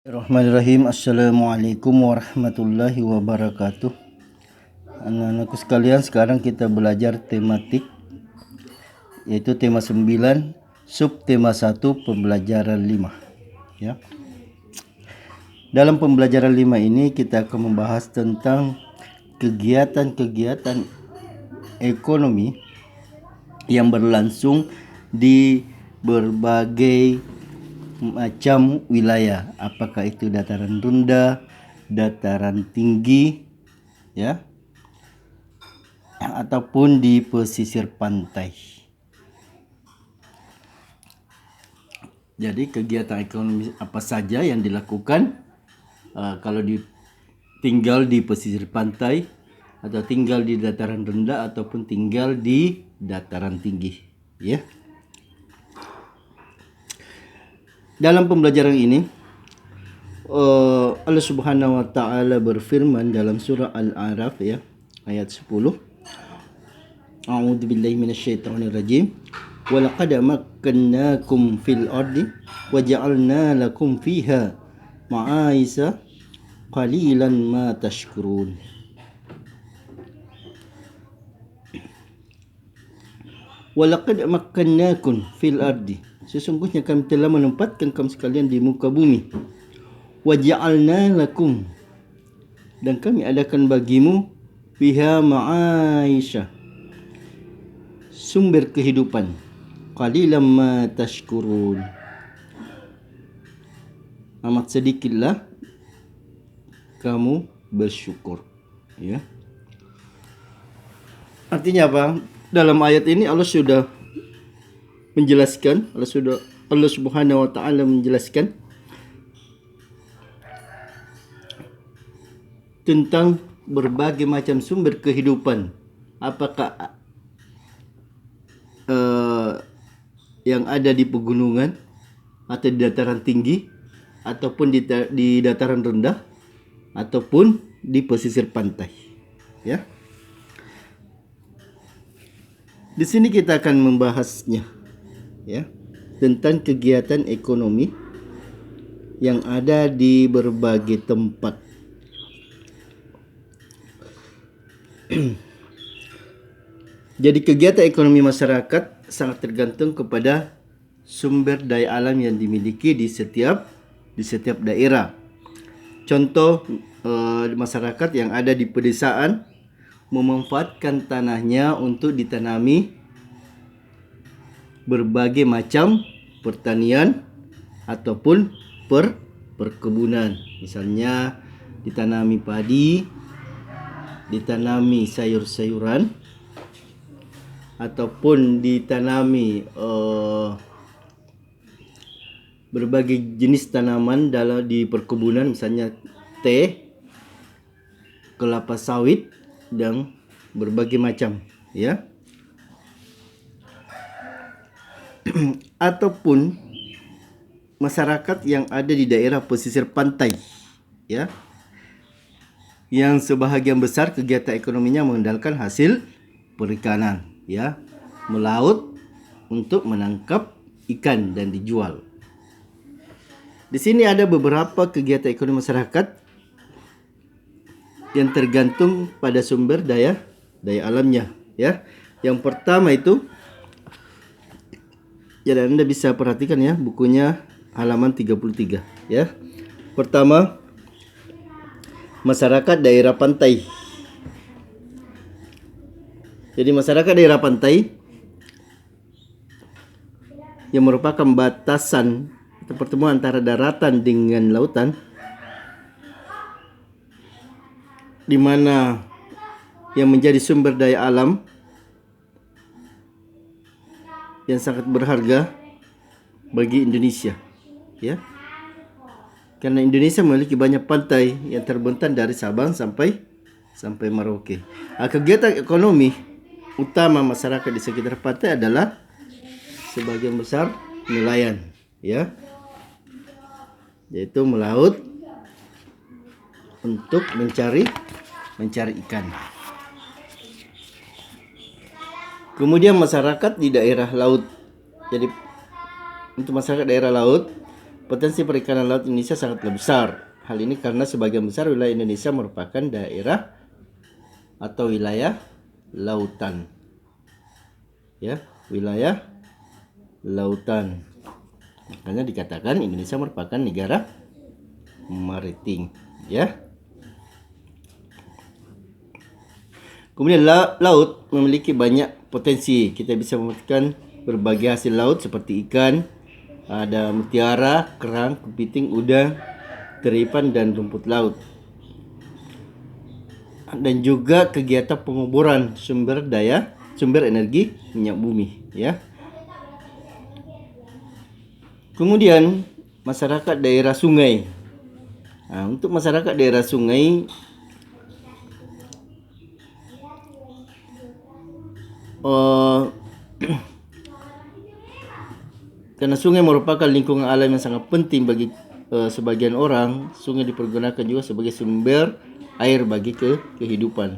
Bismillahirrahmanirrahim. Assalamualaikum warahmatullahi wabarakatuh. Anak-anakku sekalian, sekarang kita belajar tematik, yaitu tema 9, subtema 1, pembelajaran 5. Ya. Dalam pembelajaran 5 ini kita akan membahas tentang kegiatan-kegiatan ekonomi yang berlangsung di berbagai macam wilayah, apakah itu dataran rendah, dataran tinggi, ya, ataupun di pesisir pantai. Jadi kegiatan ekonomi apa saja yang dilakukan kalau tinggal di pesisir pantai, atau tinggal di dataran rendah, ataupun tinggal di dataran tinggi, ya. Dalam pembelajaran ini Allah Subhanahu wa taala berfirman dalam surah Al-A'raf, ya, ayat 10. A'udzu billahi minasyaitonir rajim. Wa laqad makkannakum fil ardi wa ja'alna lakum fiha ma'aisha qalilan ma tashkurun. Wa laqad makkannakum fil ardi, sesungguhnya kami telah menempatkan kamu sekalian di muka bumi. Wa ja'alna lakum, dan kami adakan bagimu fiha ma'aisha, sumber kehidupan. Qalilan ma tashkurun, amat sedikitlah kamu bersyukur, ya. Artinya apa? Dalam ayat ini Allah sudah menjelaskan, Allah Subhanahu wa taala menjelaskan tentang berbagai macam sumber kehidupan. Apakah yang ada di pegunungan, atau di dataran tinggi, ataupun di dataran rendah, ataupun di pesisir pantai, ya. Di sini kita akan membahasnya, ya, tentang kegiatan ekonomi yang ada di berbagai tempat. Jadi kegiatan ekonomi masyarakat sangat tergantung kepada sumber daya alam yang dimiliki di setiap daerah. Contoh, masyarakat yang ada di pedesaan memanfaatkan tanahnya untuk ditanami berbagai macam pertanian ataupun perkebunan. Misalnya ditanami padi, ditanami sayur-sayuran, ataupun ditanami berbagai jenis tanaman di perkebunan, misalnya teh, kelapa sawit, dan berbagai macam, ya. Ataupun masyarakat yang ada di daerah pesisir pantai, ya, yang sebahagian besar kegiatan ekonominya mengandalkan hasil perikanan, ya, melaut untuk menangkap ikan dan dijual. Di sini ada beberapa kegiatan ekonomi masyarakat yang tergantung pada sumber daya alamnya, ya. Yang pertama itu, ya, dan Anda bisa perhatikan, ya, bukunya halaman 33, ya. Pertama, masyarakat daerah pantai. Jadi masyarakat daerah pantai yang merupakan batasan atau pertemuan antara daratan dengan lautan, di mana yang menjadi sumber daya alam yang sangat berharga bagi Indonesia, ya. Karena Indonesia memiliki banyak pantai yang terbentang dari Sabang sampai Merauke. Kegiatan ekonomi utama masyarakat di sekitar pantai adalah sebagian besar nelayan, ya, yaitu melaut untuk mencari ikan. Kemudian masyarakat di daerah laut. Jadi untuk masyarakat daerah laut Potensi perikanan laut Indonesia sangatlah besar. Hal ini karena sebagian besar wilayah Indonesia merupakan daerah atau wilayah lautan. Ya, wilayah lautan. Makanya dikatakan Indonesia merupakan negara maritim, ya. Kemudian laut memiliki banyak potensi. Kita bisa memetikkan berbagai hasil laut seperti ikan, ada mutiara, kerang, kepiting, udang, teripan dan rumput laut. Dan juga kegiatan penguburan sumber energi minyak bumi, ya. Kemudian masyarakat daerah sungai. Untuk masyarakat daerah sungai karena sungai merupakan lingkungan alam yang sangat penting bagi sebagian orang, sungai dipergunakan juga sebagai sumber air bagi kehidupan.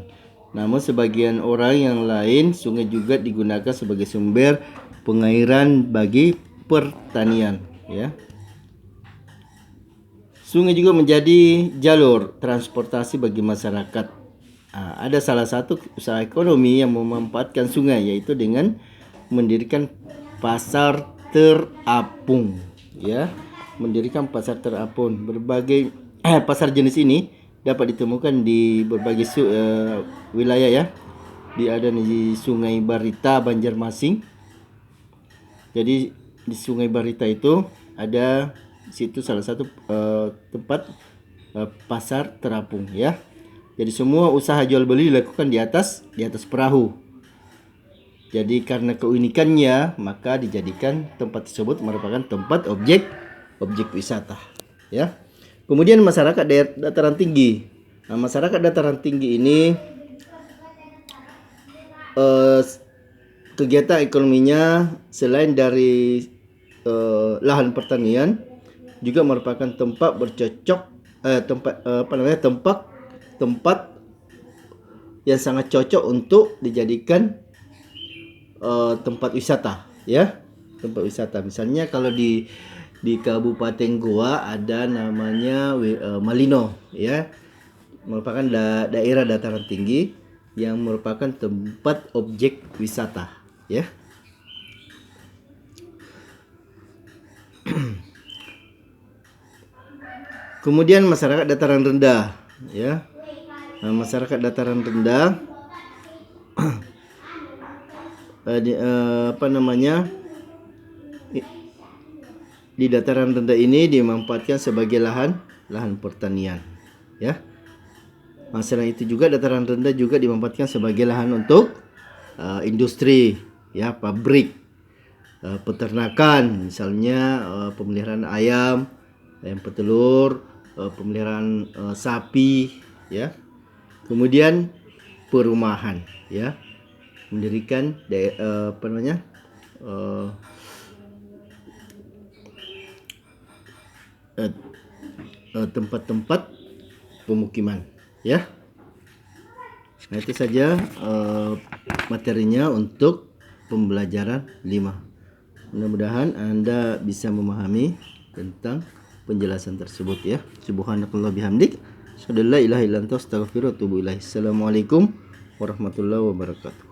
Namun sebagian orang yang lain, sungai juga digunakan sebagai sumber pengairan bagi pertanian, ya. Sungai juga menjadi jalur transportasi bagi masyarakat. Ada salah satu usaha ekonomi yang memanfaatkan sungai, yaitu dengan mendirikan pasar terapung, ya. Mendirikan pasar terapung. Berbagai pasar jenis ini dapat ditemukan di berbagai wilayah, ya. Ada di Sungai Barita, Banjarmasin. Jadi di Sungai Barita itu ada situ salah satu tempat pasar terapung, ya. Jadi semua usaha jual beli dilakukan di atas perahu. Jadi karena keunikannya, maka dijadikan tempat tersebut merupakan tempat objek wisata, ya. Kemudian masyarakat dataran tinggi. Masyarakat dataran tinggi ini kegiatan ekonominya selain dari lahan pertanian juga merupakan tempat tempat yang sangat cocok untuk dijadikan tempat wisata, ya. Tempat wisata. Misalnya kalau di Kabupaten Goa ada namanya Malino, ya. Merupakan daerah dataran tinggi yang merupakan tempat objek wisata, ya. Kemudian masyarakat dataran rendah, ya. Masyarakat dataran rendah di dataran rendah ini dimanfaatkan sebagai lahan pertanian, ya. Selain itu juga dataran rendah juga dimanfaatkan sebagai lahan untuk industri, ya, pabrik, peternakan, misalnya pemeliharaan ayam petelur, pemeliharaan sapi, ya. Kemudian perumahan, ya, mendirikan tempat-tempat pemukiman, ya. Nah, itu saja materinya untuk pembelajaran 5. Mudah-mudahan Anda bisa memahami tentang penjelasan tersebut, ya. Subhanakallah bihamdik, asyhadu an la ilaha illa anta astaghfiruka wa atubu ilaik. Assalamualaikum warahmatullahi wabarakatuh.